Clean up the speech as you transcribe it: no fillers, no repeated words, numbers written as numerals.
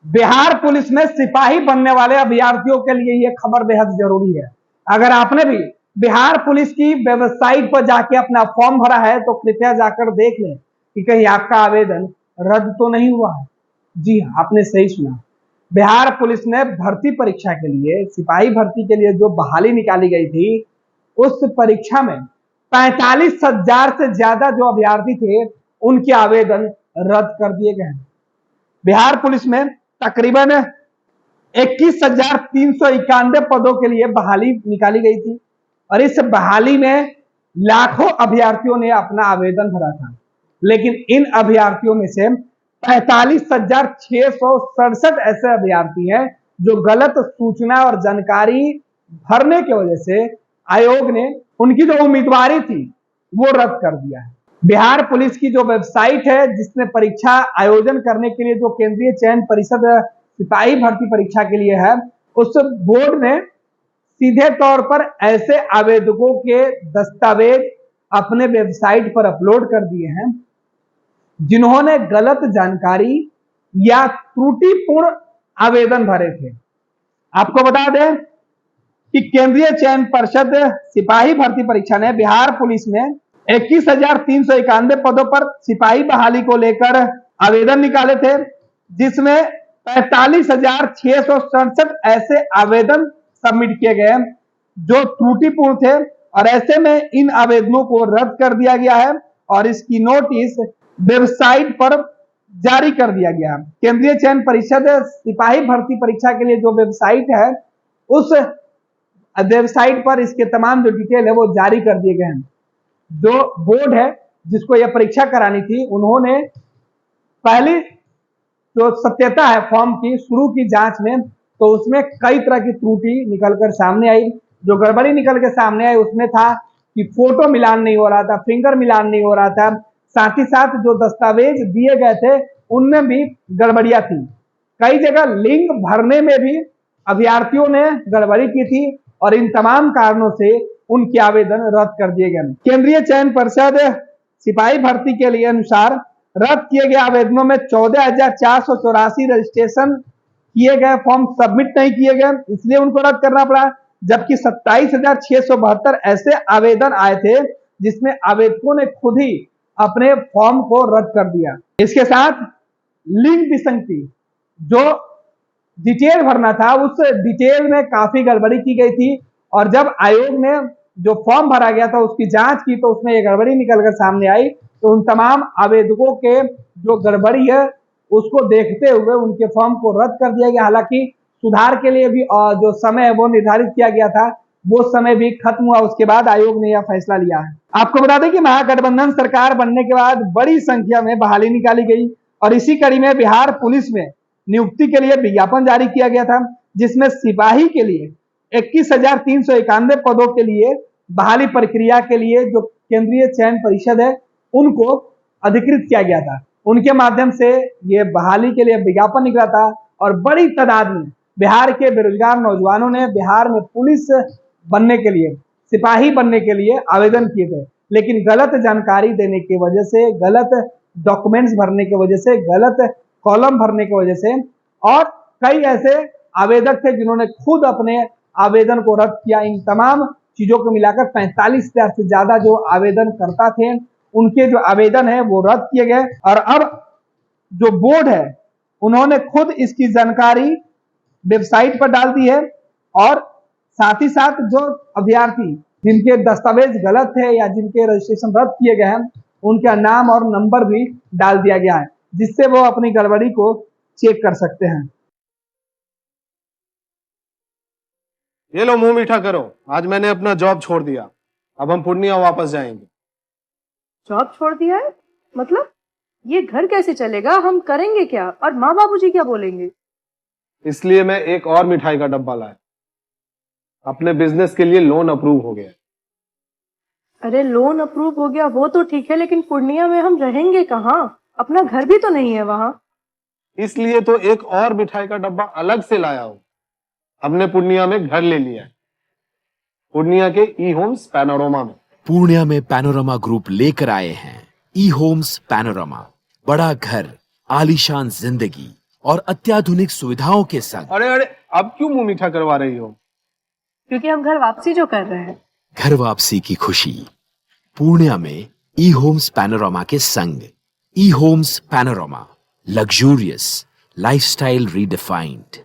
Bihar police में सिपाही बनने वाले अभ्यर्थियों के लिए यह खबर बेहद जरूरी है। अगर आपने भी बिहार पुलिस की वेबसाइट पर जाके अपना फॉर्म भरा है तो कृपया जाकर देख लें कि कहीं आपका आवेदन रद्द तो नहीं हुआ है। जी हाँ, आपने सही सुना। बिहार पुलिस ने भर्ती परीक्षा के लिए, सिपाही भर्ती के लिए जो बहाली निकाली गई थी, उस परीक्षा में 45,000 से ज्यादा जो अभ्यर्थी थे उनके आवेदन रद्द कर दिए गए हैं। बिहार पुलिस में तकरीबन 21,391 पदों के लिए बहाली निकाली गई थी और इस बहाली में लाखों अभ्यर्थियों ने अपना आवेदन भरा था, लेकिन इन अभ्यर्थियों में से 45,667 ऐसे अभ्यर्थी हैं जो गलत सूचना और जानकारी भरने की वजह से आयोग ने उनकी जो उम्मीदवारी थी वो रद्द कर दिया है। बिहार पुलिस की जो वेबसाइट है जिसने परीक्षा आयोजन करने के लिए जो केंद्रीय चयन परिषद सिपाही भर्ती परीक्षा के लिए है, उस बोर्ड ने सीधे तौर पर ऐसे आवेदकों के दस्तावेज अपने वेबसाइट पर अपलोड कर दिए हैं जिन्होंने गलत जानकारी या त्रुटिपूर्ण आवेदन भरे थे। आपको बता दें कि केंद्रीय चयन परिषद सिपाही भर्ती परीक्षा ने बिहार पुलिस में 21,391 पदों पर सिपाही बहाली को लेकर आवेदन निकाले थे, जिसमें 45,667 ऐसे आवेदन सबमिट किए गए जो त्रुटिपूर्ण थे और ऐसे में इन आवेदनों को रद्द कर दिया गया है और इसकी नोटिस वेबसाइट पर जारी कर दिया गया। केंद्रीय चयन परिषद सिपाही भर्ती परीक्षा के लिए जो वेबसाइट है, उस वेबसाइट पर इसके तमाम जो डिटेल है वो जारी कर दिए गए हैं। जो बोर्ड है जिसको यह परीक्षा करानी थी, उन्होंने पहली जो सत्यता है फॉर्म की शुरू की जांच में, तो उसमें कई तरह की त्रुटि निकलकर सामने आई। जो गड़बड़ी निकल के सामने आई उसमें था कि फोटो मिलान नहीं हो रहा था, फिंगर मिलान नहीं हो रहा था, साथ ही साथ जो दस्तावेज दिए गए थे उनमें भी गड़बड़ियां थी। कई जगह लिंक भरने में भी अभ्यर्थियों ने गड़बड़ी की थी और इन तमाम कारणों से उनके आवेदन रद्द कर दिए गए। केंद्रीय चयन परिषद सिपाही भर्ती के लिए अनुसार रद्द किए गए आवेदनों में 14,484 रजिस्ट्रेशन किए गए फॉर्म सबमिट नहीं किए गए, इसलिए उनको रद्द करना पड़ा, जबकि 27,672 ऐसे आवेदन आए थे जिसमें आवेदकों ने खुद ही अपने फॉर्म को रद्द कर दिया। इसके साथ लिंक विसंगति, जो डिटेल भरना था उस डिटेल में काफी गड़बड़ी की गई थी और जब आयोग ने जो फॉर्म भरा गया था उसकी जांच की तो उसमें ये गड़बड़ी निकलकर सामने आई। तो उन तमाम आवेदकों के जो गड़बड़ी है उसको देखते हुए उनके फॉर्म को रद्द कर दिया गया। हालांकि सुधार के लिए भी जो समय है वो निर्धारित किया गया था, वो समय भी खत्म हुआ, उसके बाद आयोग ने यह फैसला लिया है। आपको बता दें कि महागठबंधन सरकार बनने के बाद बड़ी संख्या में बहाली निकाली गई और इसी कड़ी में बिहार पुलिस में नियुक्ति के लिए विज्ञापन जारी किया गया था, जिसमें सिपाही के लिए 21,391 पदों के लिए बहाली प्रक्रिया के लिए जो केंद्रीय चयन परिषद है उनको अधिकृत किया गया था। उनके माध्यम से ये बहाली के लिए विज्ञापन निकला था और बड़ी तादाद में बिहार के बेरोजगार नौजवानों ने बिहार में पुलिस बनने के लिए, सिपाही बनने के लिए आवेदन किए थे, लेकिन गलत जानकारी देने की वजह से, गलत डॉक्यूमेंट्स भरने की वजह से, गलत कॉलम भरने की वजह से और कई ऐसे आवेदक थे जिन्होंने खुद अपने आवेदन को रद्द किया। इन तमाम चीजों को मिलाकर 45,000 से ज्यादा जो आवेदन करता थे उनके जो आवेदन है वो रद्द किए गए और अब जो बोर्ड है उन्होंने खुद इसकी जानकारी वेबसाइट पर डाल दी है और साथ ही साथ जो अभ्यर्थी जिनके दस्तावेज गलत है या जिनके रजिस्ट्रेशन रद्द किए गए हैं उनका नाम और नंबर भी डाल दिया गया है, जिससे वो अपनी गड़बड़ी को चेक कर सकते हैं। ये लो मुंह मीठा करो, आज मैंने अपना जॉब छोड़ दिया, अब हम पूर्णिया वापस जाएंगे। जॉब छोड़ दिया है? मतलब ये घर कैसे चलेगा? हम करेंगे क्या और माँ बाबूजी क्या बोलेंगे? इसलिए मैं एक और मिठाई का डब्बा लाया, अपने बिजनेस के लिए लोन अप्रूव हो गया। अरे लोन अप्रूव हो गया वो तो ठीक है, लेकिन पूर्णिया में हम रहेंगे कहाँ? अपना घर भी तो नहीं है वहां। इसलिए तो एक और मिठाई का डब्बा अलग से लाया हूं। हमने पूर्णिया में घर ले लिया है, पूर्णिया के ई होम्स पैनोरमा में। पूर्णिया में पैनोरमा ग्रुप लेकर आए हैं ई होम्स पैनोरमा। बड़ा घर, आलीशान जिंदगी, और अत्याधुनिक सुविधाओं के संग अरे अरे, अब क्यों मुंह मीठा करवा रही हो? क्योंकि हम घर वापसी जो कर रहे हैं। घर वापसी की खुशी पूर्णिया में ई होम्स पैनोरामा के संग। E homes panorama, luxurious lifestyle redefined.